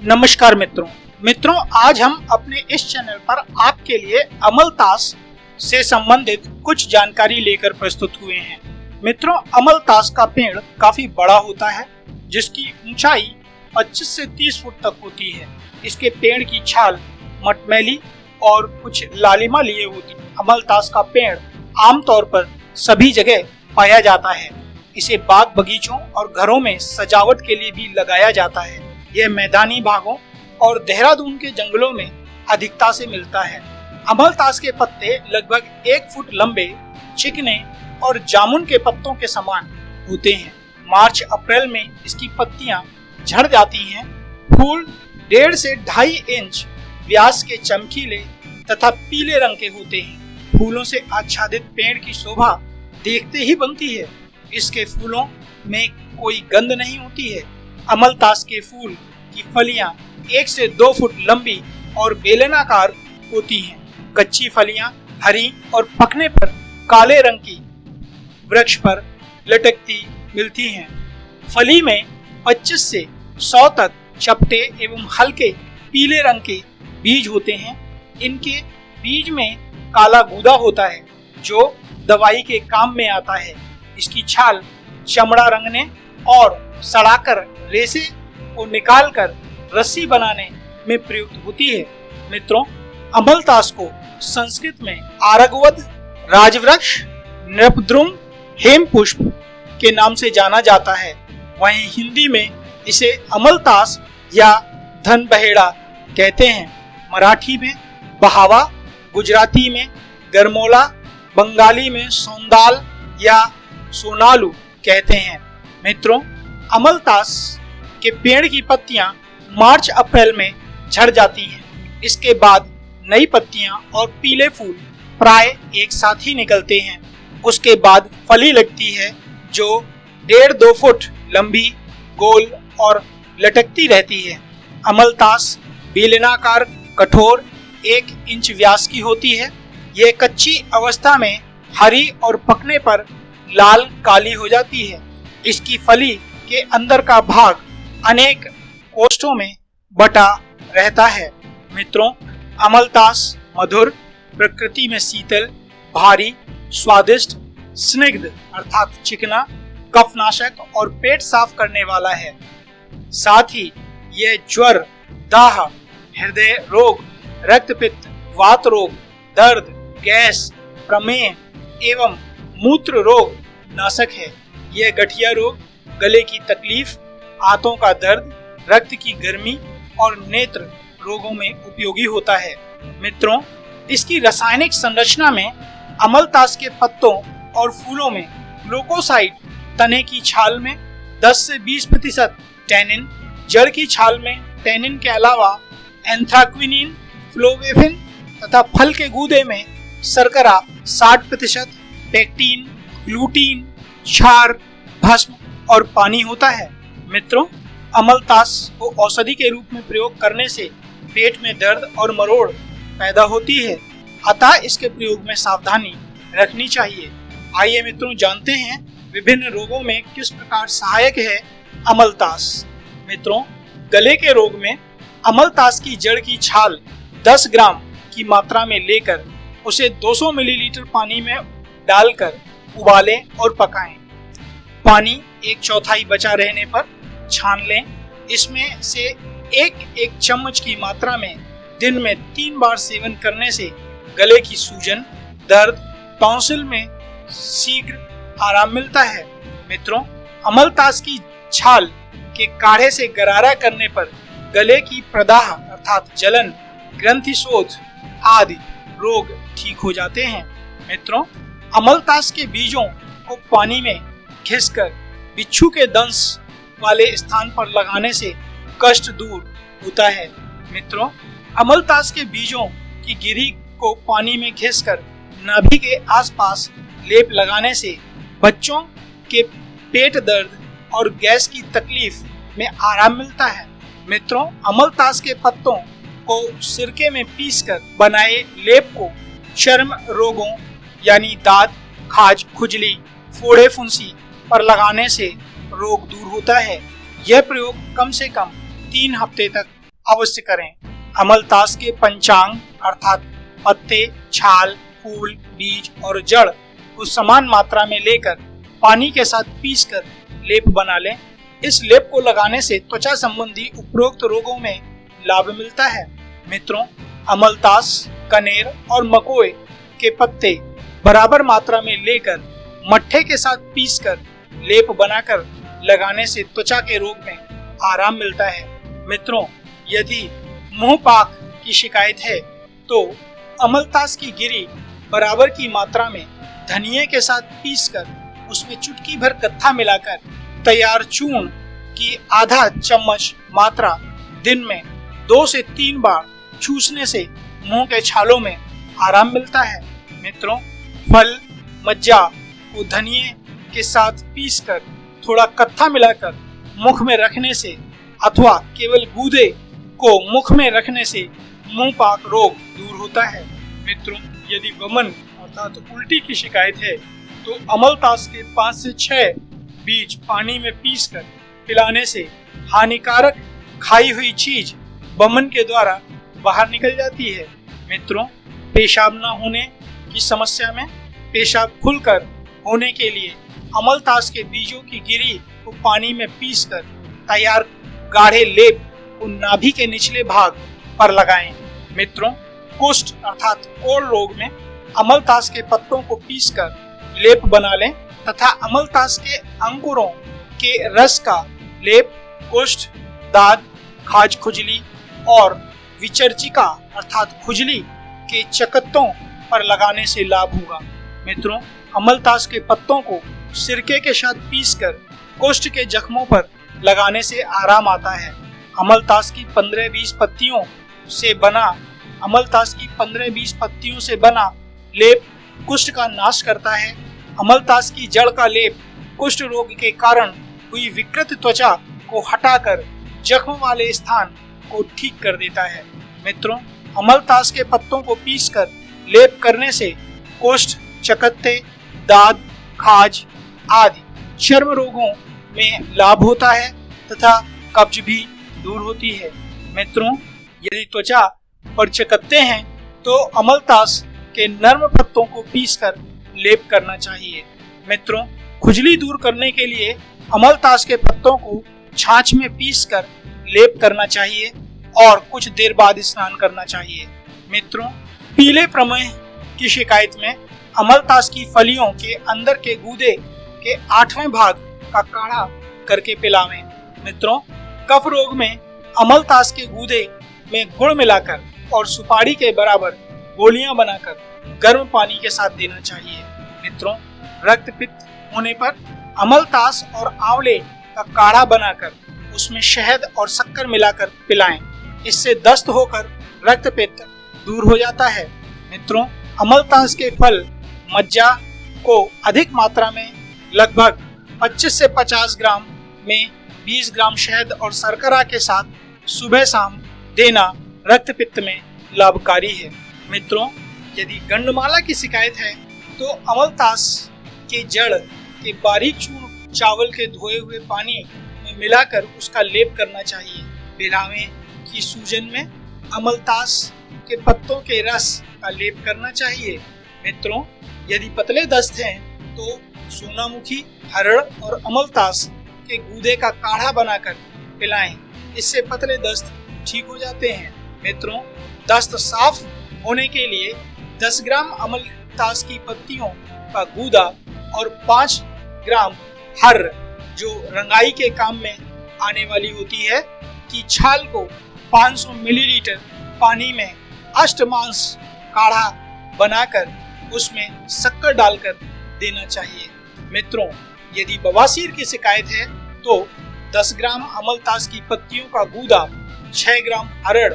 नमस्कार मित्रों, आज हम अपने इस चैनल पर आपके लिए अमलतास से संबंधित कुछ जानकारी लेकर प्रस्तुत हुए हैं। मित्रों, अमलतास का पेड़ काफी बड़ा होता है जिसकी ऊंचाई 25 से 30 फुट तक होती है। इसके पेड़ की छाल मटमैली और कुछ लालिमा लिए होती है। अमलतास का पेड़ आमतौर पर सभी जगह पाया जाता है। इसे बाग बगीचों और घरों में सजावट के लिए भी लगाया जाता है। यह मैदानी भागों और देहरादून के जंगलों में अधिकता से मिलता है। अमलतास के पत्ते लगभग 1 फुट लंबे, चिकने और जामुन के पत्तों के समान होते हैं। मार्च अप्रैल में इसकी पत्तियां झड़ जाती हैं। फूल 1.5 से 2.5 इंच व्यास के चमकीले तथा पीले रंग के होते हैं। फूलों से आच्छादित पेड़ की शोभा देखते ही बनती है। इसके फूलों में कोई गंध नहीं होती है। अमलतास के फूल की फलियां 1 से 2 फुट लंबी और बेलनाकार होती हैं। कच्ची फलियां हरी और पकने पर काले रंग की वृक्ष पर लटकती मिलती हैं। फली में 25 से 100 तक चपटे एवं हल्के पीले रंग के बीज होते हैं। इनके बीज में काला गूदा होता है जो दवाई के काम में आता है। इसकी छाल चमड़ा रंगने और सड़ाकर रेशे को निकालकर रस्सी बनाने में प्रयुक्त होती है। मित्रों, अमलतास को संस्कृत में आरगवद, राजवृक्ष, नृपद्रुम, हेमपुष्प के नाम से जाना जाता है। वहीं हिंदी में इसे अमलतास या धन बहेड़ा कहते हैं। मराठी में बहावा, गुजराती में गरमोला, बंगाली में सौंदाल या सोनालू कहते हैं। मित्रों, अमलतास के पेड़ की पत्तियां मार्च अप्रैल में झड़ जाती हैं। इसके बाद नई पत्तियां और पीले फूल प्राय एक साथ ही निकलते हैं। उसके बाद फली लगती है जो 1.5-2 फुट लंबी, गोल और लटकती रहती है। अमलतास बेलनाकार, कठोर, 1 इंच व्यास की होती है। यह कच्ची अवस्था में हरी और पकने पर लाल काली हो जाती है। इसकी फली के अंदर का भाग अनेक कोष्ठों में बटा रहता है। मित्रों, अमलतास मधुर, प्रकृति में शीतल, भारी, स्वादिष्ट, स्निग्ध अर्थात चिकना, कफनाशक और पेट साफ करने वाला है। साथ ही यह ज्वर, दाह, हृदय रोग, रक्तपित्त, वात रोग, दर्द, गैस, प्रमेह एवं मूत्र रोग नाशक है। यह गठिया रोग, गले की तकलीफ, आंतों का दर्द, रक्त की गर्मी और नेत्र रोगों में उपयोगी होता है। मित्रों, इसकी रासायनिक संरचना में अमलतास के पत्तों और फूलों में ग्लूकोसाइड, तने की छाल में 10 से 20% टैनिन, जड़ की छाल में टैनिन के अलावा एंथ्राक्विनिन, फ्लोवेफिन तथा फल के गूदे में शर्करा 60%, पेक्टिन, ग्लूटीन, क्षार, भस्म और पानी होता है। मित्रों, अमलतास को औषधि के रूप में प्रयोग करने से पेट में दर्द और मरोड़ पैदा होती है, अतः इसके प्रयोग में सावधानी रखनी चाहिए। आइए मित्रों, जानते हैं विभिन्न रोगों में किस प्रकार सहायक है अमलतास। मित्रों, गले के रोग में अमलतास की जड़ की छाल 10 ग्राम की मात्रा में लेकर उसे 200 मिलीलीटर पानी में डालकर उबालें और पकाएं। पानी 1/4 बचा रहने पर छान लें। इसमें से 1 चम्मच की मात्रा में दिन में 3 बार सेवन करने से गले की सूजन, दर्द, टॉन्सिल में शीघ्र आराम मिलता है। मित्रों, अमलतास की छाल के काढ़े से गरारा करने पर गले की प्रदाह अर्थात जलन, ग्रंथि शोथ आदि रोग ठीक हो जाते हैं। मित्रों, अमलतास के बीजों को पानी में घिसकर बिच्छू के दंश वाले स्थान पर लगाने से कष्ट दूर होता है। मित्रों, अमलतास के बीजों की गिरी को पानी में घिसकर नाभि के आसपास लेप लगाने से बच्चों के पेट दर्द और गैस की तकलीफ में आराम मिलता है। मित्रों, अमलतास के पत्तों को सिरके में पीसकर बनाए लेप को चर्म रोगों यानी दाद, खाज, खुजली, फोड़े, फुंसी पर लगाने से रोग दूर होता है। यह प्रयोग कम से कम 3 हफ्ते तक अवश्य करें। अमलतास के पंचांग अर्थात पत्ते, छाल, फूल, बीज और जड़ को समान मात्रा में लेकर पानी के साथ पीसकर लेप बना लें। इस लेप को लगाने से त्वचा संबंधी उपरोक्त रोगों में लाभ मिलता है। मित्रों, अमलतास, कनेर और मकोए के पत्ते बराबर मात्रा में लेकर मट्ठे के साथ पीसकर लेप बनाकर लगाने से त्वचा के रोग में आराम मिलता है। मित्रों, यदि मुंह पाक की शिकायत है तो अमलतास की गिरी बराबर की मात्रा में धनिये के साथ पीसकर उसमें चुटकी भर कत्था मिलाकर तैयार चूर्ण की आधा चम्मच मात्रा दिन में 2 से 3 बार चूसने से मुंह के छालों में आराम मिलता है। मित्रों, फल, मज्जा को धनिये के साथ पीसकर थोड़ा कत्था मिलाकर मुख में रखने से अथवा केवल गूदे को मुख में रखने से मुंह पाक रोग दूर होता है। मित्रों, यदि वमन अर्थात उल्टी की शिकायत है तो अमलतास के 5 से 6 बीज पानी में पीसकर पिलाने से हानिकारक खाई हुई चीज वमन के द्वारा बाहर निकल जाती है। मित्रों, पेशाब न होने की समस्या में पेशाब खुलकर होने के लिए अमलतास के बीजों की गिरी को पानी में पीसकर तैयार गाढ़े लेप को नाभि के निचले भाग पर लगाएं। मित्रों, कुष्ठ अर्थात कोढ़ रोग में अमलतास के पत्तों को पीसकर लेप बना लें तथा अमलतास के अंकुरों के रस का लेप कुष्ठ, दाद, खाज खुजली और विचर्चिका अर्थात खुजली के चकत्तों पर लगाने से लाभ होगा। मित्रों, अमलतास के पत्तों को सिरके के साथ पीसकर कुष्ठ के जख्मों पर लगाने से आराम आता है। अमलतास की 15-20 पत्तियों से बना लेप कुष्ठ का नाश करता है। अमलतास की जड़ का लेप कुष्ठ रोग के कारण हुई विकृत त्वचा को हटाकर जख्म वाले स्थान को ठीक कर देता है। मित्रों, अमलतास के पत्तों को पीसकर लेप करने से कुष्ठ, चकत्ते, दाद, खाज आदि चर्म रोगों में लाभ होता है तथा कब्ज भी दूर होती है। मित्रों, यदि त्वचा पर चकत्ते हैं तो अमलतास के नर्म पत्तों को पीसकर लेप करना चाहिए। मित्रों, खुजली दूर करने के लिए अमलतास के पत्तों को छाछ में पीसकर लेप करना चाहिए और कुछ देर बाद स्नान करना चाहिए। मित्रों, पीले प्रमेह की शिकायत में अमलतास की फलियों के अंदर के गूदे के 8वें भाग का काढ़ा करके पिलावें। मित्रों, कफ रोग में अमलतास के गूदे में गुड़ मिलाकर और सुपारी के बराबर गोलियां बनाकर गर्म पानी के साथ देना चाहिए। मित्रों, रक्त पित्त होने पर अमलतास और आंवले का काढ़ा बनाकर उसमें शहद और शक्कर मिलाकर पिलाएं। इससे दस्त होकर रक्त पित्त दूर हो जाता है। मित्रों, अमलतास के फल मज्जा को अधिक मात्रा में लगभग 25 से 50 ग्राम में 20 ग्राम शहद और शर्करा के साथ सुबह शाम देना रक्त पित्त में लाभकारी है। मित्रों, यदि गंडमाला की शिकायत है तो अमलतास के जड़ के बारीक चूर्ण चावल के धोए हुए पानी में मिलाकर उसका लेप करना चाहिए। बिलावे की सूजन में अमलतास के पत्तों के रस का लेप करना चाहिए। मित्रों, यदि पतले दस्त हैं तो सोनामुखी, हरड़ और अमलतास के गूदे का काढ़ा बनाकर पिलाएं। इससे पतले दस्त ठीक हो जाते हैं। मित्रों, दस्त साफ होने के लिए 10 ग्राम अमलतास की पत्तियों का गूदा और 5 ग्राम हर्र जो रंगाई के काम में आने वाली होती है की छाल को 500 मिलीलीटर पानी में अष्टमांस काढ़ा बनाकर उसमें शक्कर डालकर देना चाहिए। मित्रों, यदि बवासीर की शिकायत है तो 10 ग्राम अमलतास की पत्तियों का गूदा, 6 ग्राम हरड़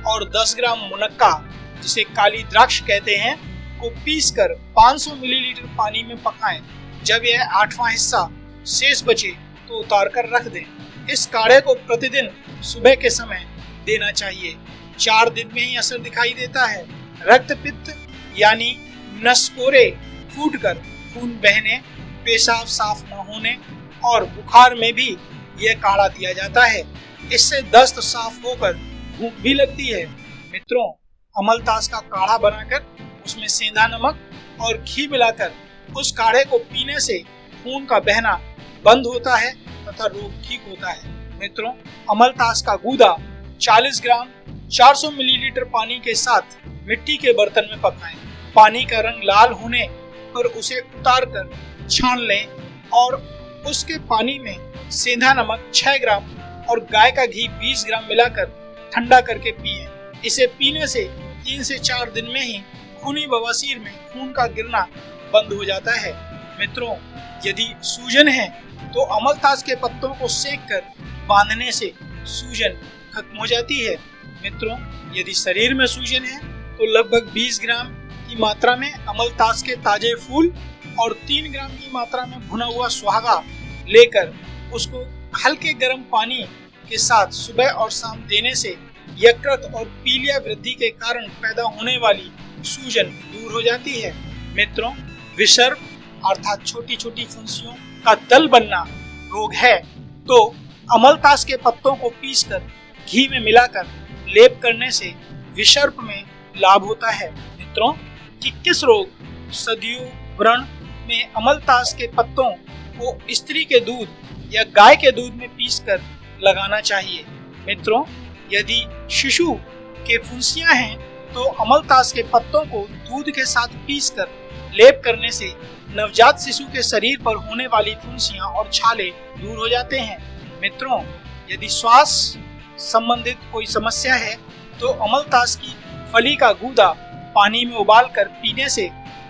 और 10 ग्राम मुनक्का जिसे काली द्राक्ष कहते हैं को पीसकर 500 मिलीलीटर पानी में पकाएं। जब यह 8वां हिस्सा शेष बचे तो उतार कर रख दें। इस काढ़े को प्रतिदिन सुबह के समय देना चाहिए। 4 दिन में ही असर दिखाई देता है। रक्त पित्त यानी नसकोरे फूटकर खून बहने, पेशाब साफ न होने और बुखार में भी यह काढ़ा दिया जाता है। इससे दस्त साफ होकर भूख भी लगती है। मित्रों, अमलतास का काढ़ा बनाकर उसमें सेंधा नमक और घी मिलाकर उस काढ़े को पीने से खून का बहना बंद होता है तथा रोग ठीक होता है। मित्रों, अमलतास का गूदा 40 ग्राम 400 मिलीलीटर पानी के साथ मिट्टी के बर्तन में पकाएं। पानी का रंग लाल होने पर उसे उतार कर छान लें और उसके पानी में सेंधा नमक 6 ग्राम और गाय का घी 20 ग्राम मिलाकर ठंडा करके पिएं। इसे पीने से 3 से 4 दिन में ही खूनी बवासीर में खून का गिरना बंद हो जाता है। मित्रों, यदि सूजन है तो अमलतास के पत्तों को सेक कर बांधने से सूजन खत्म हो जाती है। मित्रों, यदि शरीर में सूजन है तो लगभग 20 ग्राम की मात्रा में अमलतास के ताजे फूल और 3 ग्राम की मात्रा में भुना हुआ सुहागा लेकर उसको हल्के गर्म पानी के साथ सुबह और शाम देने से यकृत और पीलिया वृद्धि के कारण पैदा होने वाली सूजन दूर हो जाती है। मित्रों, विसर्प अर्थात छोटी छोटी फुंसियों का दल बनना रोग है तो अमलतास के पत्तों को पीसकर घी में मिलाकर लेप करने से विसर्प में लाभ होता है। मित्रों, कि किस रोग सदियों व्रण में अमलतास के पत्तों को स्त्री के दूध या गाय के दूध में पीसकर लगाना चाहिए। मित्रों, यदि शिशु के फुंसियां हैं तो अमलतास के पत्तों को दूध के साथ पीसकर लेप करने से नवजात शिशु के शरीर पर होने वाली फुंसियां और छाले दूर हो जाते हैं। मित्रों, यदि श्वास संबंधित कोई समस्या है तो अमलतास की फली का गूदा पानी में उबालकर पीने से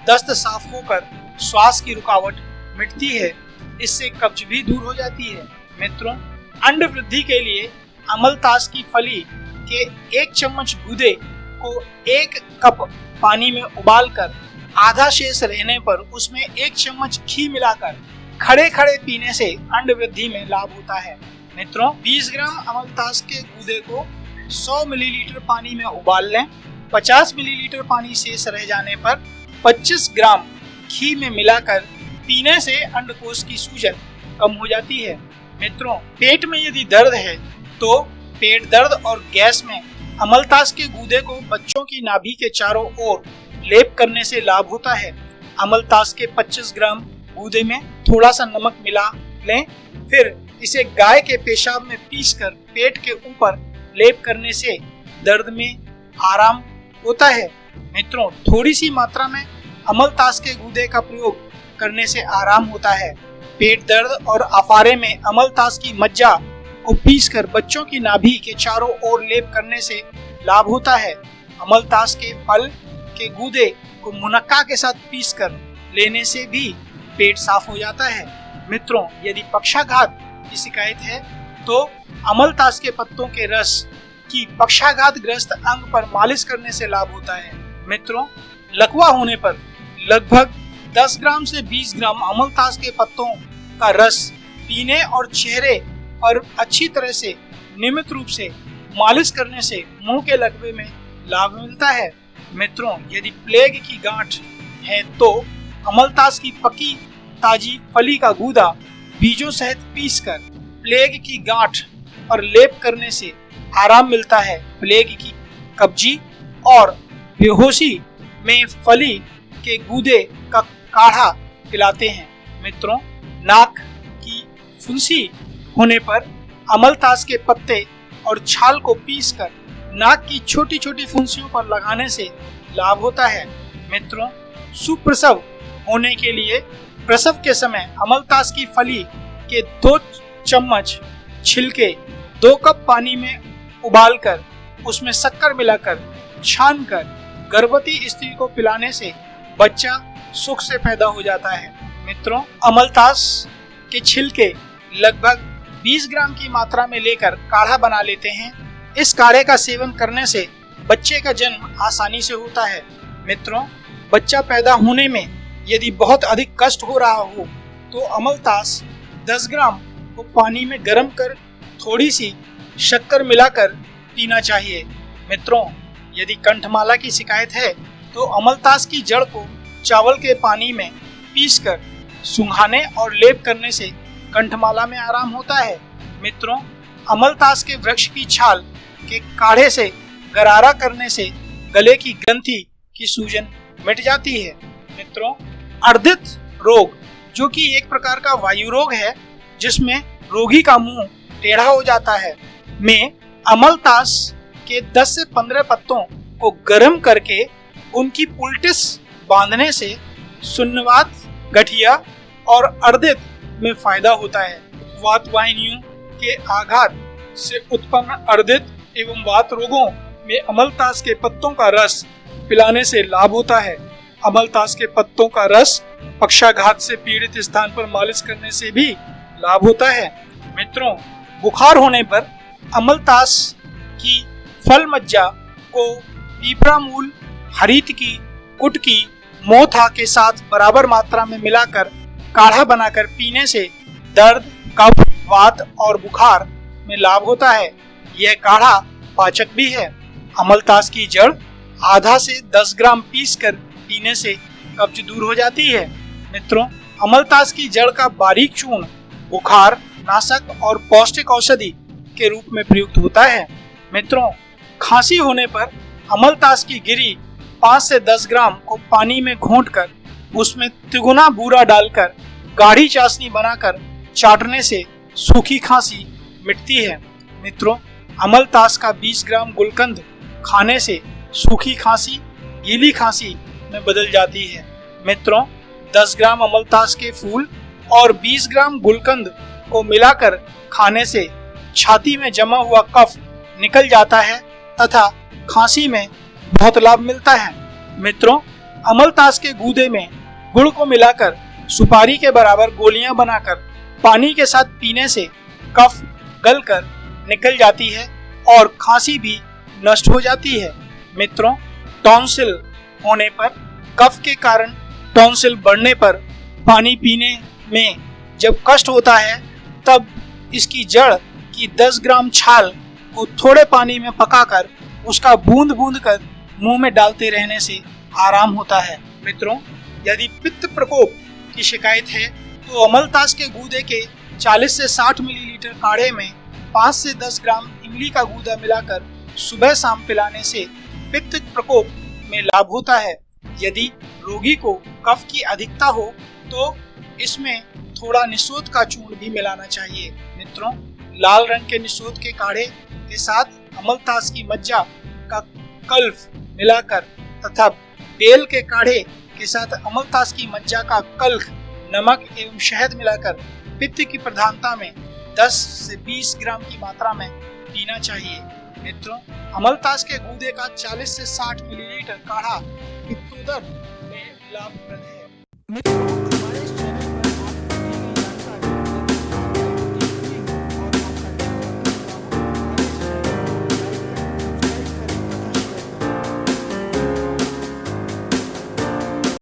दस्त साफ होकर श्वास की रुकावट मिटती है। इससे कब्ज भी दूर हो जाती है। मित्रों, अंड वृद्धि के लिए अमलतास की फली के 1 चम्मच गूदे को 1 कप पानी में उबालकर आधा शेष रहने पर उसमें 1 चम्मच घी मिलाकर खड़े खड़े पीने से अंड वृद्धि में लाभ होता है। मित्रों, 20 ग्राम अमलतास के गूदे को 100 मिलीलीटर पानी में उबाल लें। 50 मिलीलीटर पानी शेष रह जाने पर 25 ग्राम घी में मिलाकर पीने से अंडकोश की सूजन कम हो जाती है। मित्रों, पेट में यदि दर्द है तो पेट दर्द और गैस में अमलतास के गूदे को बच्चों की नाभि के चारों ओर लेप करने से लाभ होता है। अमलतास के 25 ग्राम गूदे में थोड़ा सा नमक मिला लें, फिर इसे गाय के पेशाब में पीसकर पेट के ऊपर लेप करने से दर्द में आराम होता है। मित्रों, थोड़ी सी मात्रा में अमलतास के गूदे का प्रयोग करने से आराम होता है। पेट दर्द और अफारे में अमलतास की मज्जा को पीसकर बच्चों की नाभि के चारों ओर लेप करने से लाभ होता है। अमलतास के फल के गूदे को मुनक्का के साथ पीसकर लेने से भी पेट साफ हो जाता है। मित्रों, यदि पक्षाघात की शिकायत है तो अमलतास के पत्तों के रस की पक्षाघात ग्रस्त अंग पर मालिश करने से लाभ होता है। मित्रों, लकवा होने पर लगभग 10 ग्राम से 20 ग्राम अमलतास के पत्तों का रस पीने और चेहरे पर अच्छी तरह से नियमित रूप से मालिश करने से मुंह के लकवे में लाभ मिलता है। मित्रों, यदि प्लेग की गांठ है तो अमलतास की पकी ताजी फली का गूदा बीजों सहित पीसकर प्लेग की गांठ पर लेप करने से आराम मिलता है। प्लेग की कब्जी और बेहोशी में फली के गूदे का काढ़ा पिलाते हैं। मित्रों, नाक की फुंसी होने पर अमलतास के पत्ते और छाल को पीसकर नाक की छोटी छोटी फुंसियों पर लगाने से लाभ होता है। मित्रों, सुप्रसव होने के लिए प्रसव के समय अमलतास की फली के 2 चम्मच छिलके 2 कप पानी में उबालकर उसमें शक्कर मिलाकर छानकर गर्भवती स्त्री को पिलाने से बच्चा सुख से पैदा हो जाता है। मित्रों, अमलतास के छिलके लगभग 20 ग्राम की मात्रा में लेकर काढ़ा बना लेते हैं। इस काढ़े का सेवन करने से बच्चे का जन्म आसानी से होता है। मित्रों, बच्चा पैदा होने में यदि बहुत अधिक कष्ट हो रहा हो तो अमलतास 10 ग्राम को पानी में गर्म कर थोड़ी सी शक्कर मिलाकर पीना चाहिए। मित्रों, यदि कंठमाला की शिकायत है तो अमलतास की जड़ को चावल के पानी में पीसकर सुंघाने और लेप करने से कंठमाला में आराम होता है। मित्रों, अमलतास के वृक्ष की छाल के काढ़े से गरारा करने से गले की ग्रंथि की सूजन मिट जाती है। मित्रों, अर्दित रोग जो कि एक प्रकार का वायु रोग है जिसमें रोगी का मुंह टेढ़ा हो जाता है, में अमलतास के 10 से 15 पत्तों को गर्म करके उनकी पुलटिस बांधने से सुन्नवात, गठिया और अर्दित में फायदा होता है। वात वाहिनियों के आघात से उत्पन्न अर्दित एवं वात रोगों में अमलतास के पत्तों का रस पिलाने से लाभ होता है। अमलतास के पत्तों का रस पक्षाघात से पीड़ित स्थान पर मालिश करने से भी लाभ होता है। मित्रों, बुखार होने पर अमलतास की फल मज्जा को पीपरा मूल, हरीतकी, कुटकी, मोथा के साथ बराबर मात्रा में मिलाकर काढ़ा बनाकर पीने से दर्द, कफ, वात और बुखार में लाभ होता है। यह काढ़ा पाचक भी है। अमलतास की जड़ आधा से 10 ग्राम पीसकर पीने से कब्ज दूर हो जाती है। मित्रों, अमलतास की जड़ का बारीक चूर्ण बुखार नाशक और पौष्टिक औषधि के रूप में प्रयुक्त होता है। मित्रों, खांसी होने पर अमलतास की गिरी 5 से 10 ग्राम को पानी में घोंटकर उसमें तिगुना बूरा डालकर गाढ़ी चाशनी बनाकर चाटने से सूखी खांसी मिटती है। मित्रों, अमलतास का 20 ग्राम गुलकंद खाने से सूखी खांसी गीली खांसी में बदल जाती है। मित्रों, 10 ग्राम अमलतास के फूल और 20 ग्राम गुलकंद को मिलाकर खाने से छाती में जमा हुआ कफ निकल जाता है तथा खांसी में बहुत लाभ मिलता है। मित्रों, अमलतास के गूदे में गुड़ को मिलाकर सुपारी के बराबर गोलियां बनाकर पानी के साथ पीने से कफ गलकर निकल जाती है और खांसी भी नष्ट हो जाती है। मित्रों, टॉन्सिल होने पर कफ के कारण टॉन्सिल बढ़ने पर पानी पीने में जब कष्ट होता है तब इसकी जड़ की 10 ग्राम छाल को थोड़े पानी में पकाकर उसका बूंद बूंद कर मुंह में डालते रहने से आराम होता है। मित्रों, यदि पित्त प्रकोप की शिकायत है तो अमलतास के गूदे के 40 से 60 मिलीलीटर काढ़े में 5 से 10 ग्राम इमली का गूदा मिलाकर सुबह शाम पिलाने से पित्त प्रकोप में लाभ होता है। यदि रोगी को कफ की अधिकता हो तो इसमें थोड़ा निशोथ का चूर्ण भी मिलाना चाहिए। मित्रों, लाल रंग के निशोथ के काढ़े के साथ अमलतास की मज्जा का कल्फ मिलाकर तथा बेल के काढ़े के साथ अमलतास की मज्जा का कल्फ, नमक एवं शहद मिलाकर पित्त की प्रधानता में 10 से 20 ग्राम की मात्रा में पीना चाहिए। मित्रों, अमलतास के गूदे का 40 से 60 मिलीलीटर काढ़ा पित्तोदर में लाभप्रद है।